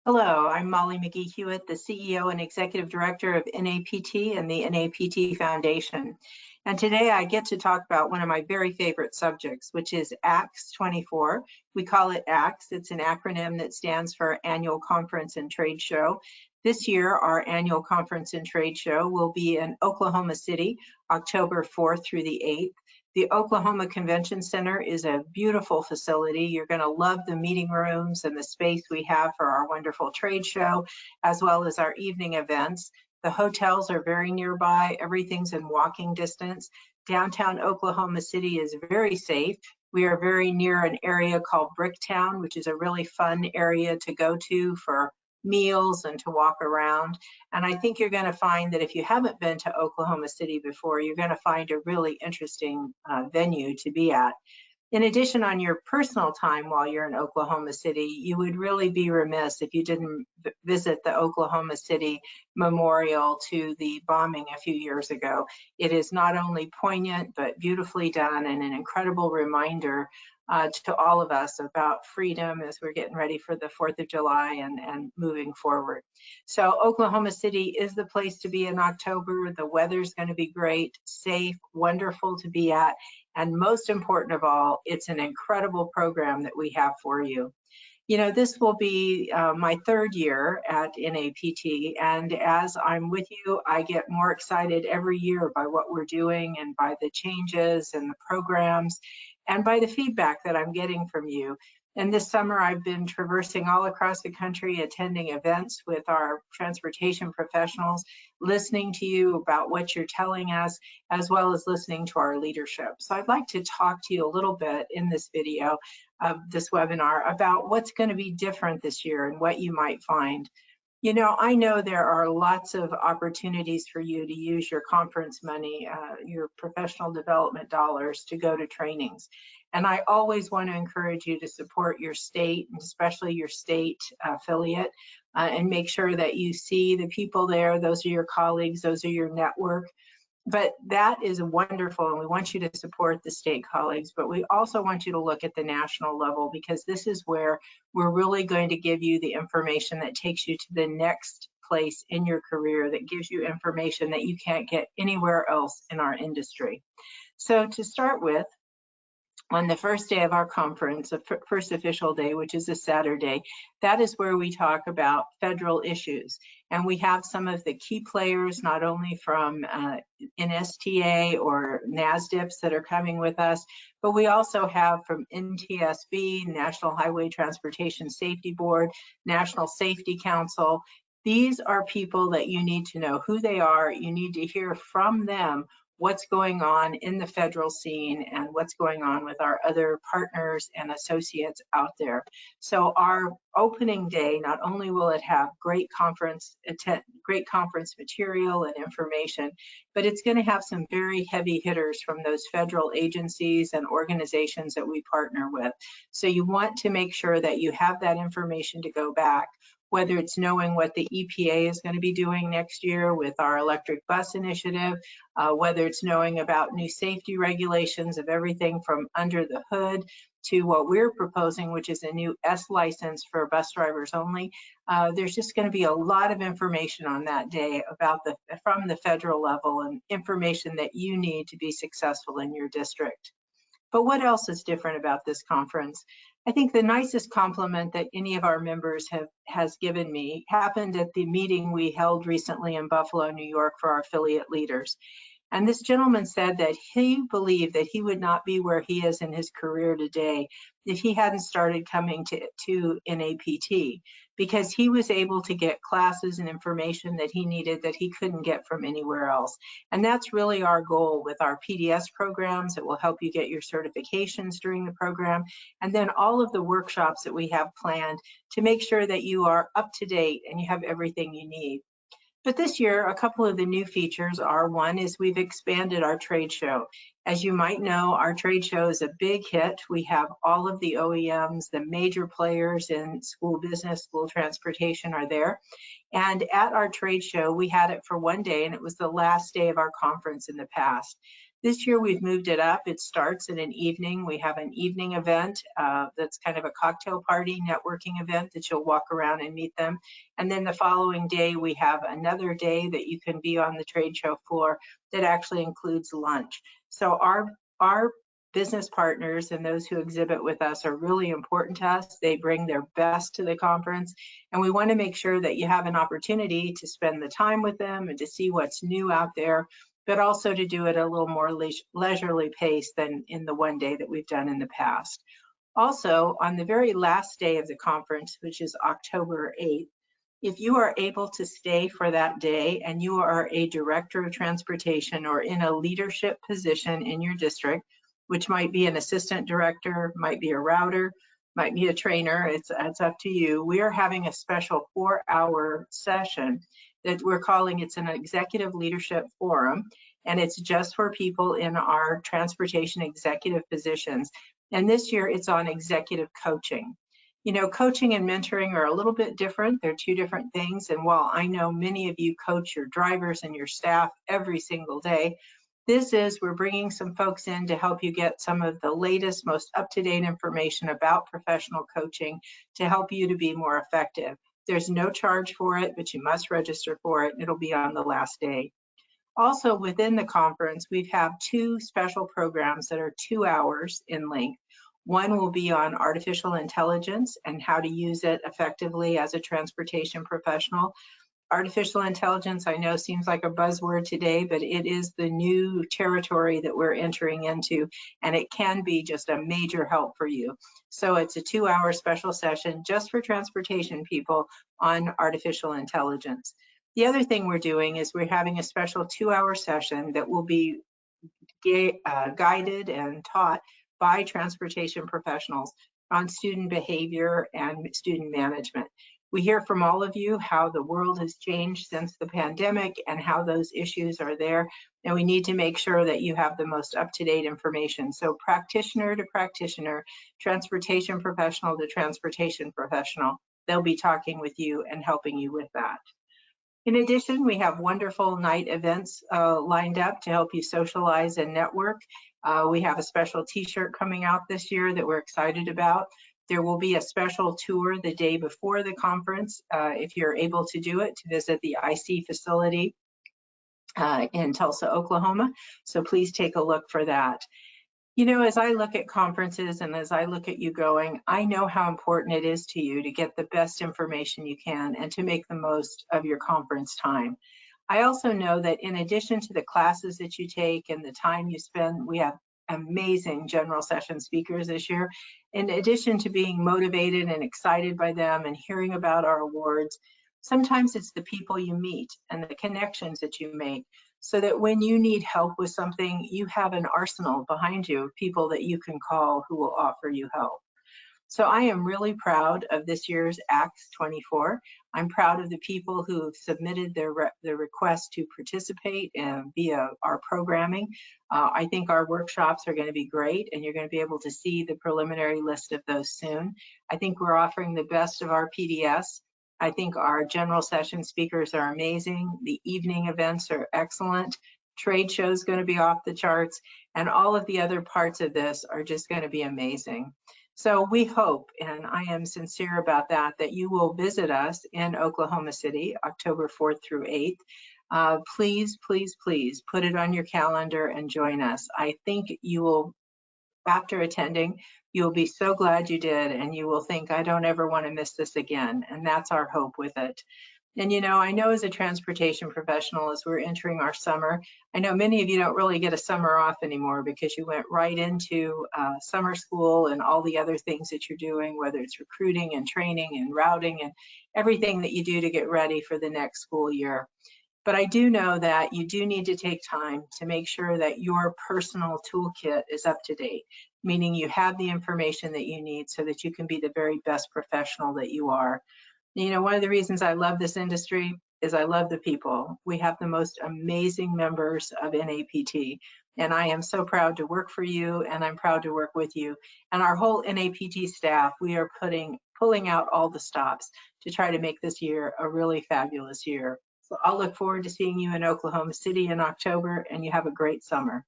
Hello, I'm Molly McGee Hewitt, the CEO and Executive Director of NAPT and the NAPT Foundation. And today I get to talk about one of my very favorite subjects, which is ACTS 24. We call it ACTS. It's an acronym that stands for Annual Conference and Trade Show. This year, our annual conference and trade show will be in Oklahoma City, October 4th through the 8th. The Oklahoma Convention Center is a beautiful facility. You're going to love the meeting rooms and the space we have for our wonderful trade show, as well as our evening events. The hotels are very nearby. Everything's in walking distance. Downtown Oklahoma City is very safe. We are very near an area called Bricktown, which is a really fun area to go to for meals and to walk around. And I think you're going to find that if you haven't been to Oklahoma City before, you're going to find a really interesting venue to be at. In addition, on your personal time while you're in Oklahoma City, you would really be remiss if you didn't visit the Oklahoma City Memorial to the bombing a few years ago. It is not only poignant, but beautifully done and an incredible reminder to all of us about freedom as we're getting ready for the 4th of July and moving forward. So Oklahoma City is the place to be in October. The weather's going to be great, safe, wonderful to be at. And most important of all, it's an incredible program that we have for you. You know, this will be my third year at NAPT, and as I'm with you, I get more excited every year by what we're doing and by the changes and the programs and by the feedback that I'm getting from you. And this summer, I've been traversing all across the country, attending events with our transportation professionals, listening to you about what you're telling us, as well as listening to our leadership. So I'd like to talk to you a little bit in this video of this webinar about what's going to be different this year and what you might find. You know, I know there are lots of opportunities for you to use your conference money, your professional development dollars to go to trainings. And I always want to encourage you to support your state, and especially your state affiliate, and make sure that you see the people there. Those are your colleagues, those are your network. But that is wonderful, and we want you to support the state colleagues, but we also want you to look at the national level, because this is where we're really going to give you the information that takes you to the next place in your career, that gives you information that you can't get anywhere else in our industry. So to start with, on the first day of our conference, the first official day, which is a Saturday, that is where we talk about federal issues. And we have some of the key players, not only from NSTA or NASDIPs that are coming with us, but we also have from NTSB, National Highway Transportation Safety Board, National Safety Council. These are people that you need to know who they are. You need to hear from them what's going on in the federal scene and what's going on with our other partners and associates out there. So our opening day, not only will it have great conference material and information, but it's going to have some very heavy hitters from those federal agencies and organizations that we partner with. So you want to make sure that you have that information to go back, whether it's knowing what the EPA is going to be doing next year with our electric bus initiative, whether it's knowing about new safety regulations of everything from under the hood to what we're proposing, which is a new S license for bus drivers only. There's just going to be a lot of information on that day about from the federal level and information that you need to be successful in your district. But what else is different about this conference? I think the nicest compliment that any of our members has given me happened at the meeting we held recently in Buffalo, New York for our affiliate leaders. And this gentleman said that he believed that he would not be where he is in his career today if he hadn't started coming to NAPT, because he was able to get classes and information that he needed that he couldn't get from anywhere else. And that's really our goal with our PDS programs. It will help you get your certifications during the program, and then all of the workshops that we have planned to make sure that you are up to date and you have everything you need. But this year, a couple of the new features are, one is we've expanded our trade show. As you might know, our trade show is a big hit. We have all of the OEMs, the major players in school business, school transportation are there. And at our trade show, we had it for one day, and it was the last day of our conference in the past. This year we've moved it up. It starts in an evening. We have an evening event that's kind of a cocktail party, networking event that you'll walk around and meet them. And then the following day, we have another day that you can be on the trade show floor that actually includes lunch. So our business partners and those who exhibit with us are really important to us. They bring their best to the conference, and we want to make sure that you have an opportunity to spend the time with them and to see what's new out there, but also to do it at a little more leisurely pace than in the one day that we've done in the past. Also, on the very last day of the conference, which is October 8th, if you are able to stay for that day and you are a director of transportation or in a leadership position in your district, which might be an assistant director, might be a router, might be a trainer, it's up to you. We are having a special 4-hour session that we're calling, it's an executive leadership forum, and it's just for people in our transportation executive positions. And this year it's on executive coaching. You know, coaching and mentoring are a little bit different. They're two different things. And while I know many of you coach your drivers and your staff every single day, we're bringing some folks in to help you get some of the latest, most up-to-date information about professional coaching to help you to be more effective. There's no charge for it, but you must register for it. It'll be on the last day. Also within the conference, we have 2 special programs that are 2 hours in length. One will be on artificial intelligence and how to use it effectively as a transportation professional. Artificial intelligence, I know, seems like a buzzword today, but it is the new territory that we're entering into, and it can be just a major help for you. So it's a 2-hour special session just for transportation people on artificial intelligence. The other thing we're doing is we're having a special 2-hour session that will be guided and taught by transportation professionals on student behavior and student management. We hear from all of you how the world has changed since the pandemic and how those issues are there, and we need to make sure that you have the most up-to-date information. So practitioner to practitioner, transportation professional to transportation professional, they'll be talking with you and helping you with that. In addition, we have wonderful night events lined up to help you socialize and network. We have a special t-shirt coming out this year that we're excited about. There will be a special tour the day before the conference, if you're able to do it, to visit the IC facility in Tulsa, Oklahoma. So please take a look for that. You know, as I look at conferences and as I look at you going, I know how important it is to you to get the best information you can and to make the most of your conference time. I also know that in addition to the classes that you take and the time you spend, we have amazing general session speakers this year. In addition to being motivated and excited by them and hearing about our awards, sometimes it's the people you meet and the connections that you make, so that when you need help with something, you have an arsenal behind you of people that you can call who will offer you help. So I am really proud of this year's ACTS 24. I'm proud of the people who have submitted their request to participate via our programming. I think our workshops are going to be great, and you're going to be able to see the preliminary list of those soon. I think we're offering the best of our PDS. I think our general session speakers are amazing. The evening events are excellent. Trade show is going to be off the charts, and all of the other parts of this are just going to be amazing. So we hope, and I am sincere about that, that you will visit us in Oklahoma City, October 4th through 8th. Please, please, please put it on your calendar and join us. I think you will, after attending, you'll be so glad you did, and you will think, I don't ever want to miss this again. And that's our hope with it. And you know, I know as a transportation professional, as we're entering our summer, I know many of you don't really get a summer off anymore because you went right into summer school and all the other things that you're doing, whether it's recruiting and training and routing and everything that you do to get ready for the next school year. But I do know that you do need to take time to make sure that your personal toolkit is up to date, meaning you have the information that you need so that you can be the very best professional that you are. You know, one of the reasons I love this industry is I love the people. We have the most amazing members of NAPT, and I am so proud to work for you, and I'm proud to work with you. And our whole NAPT staff, we are pulling out all the stops to try to make this year a really fabulous year. So I'll look forward to seeing you in Oklahoma City in October, and you have a great summer.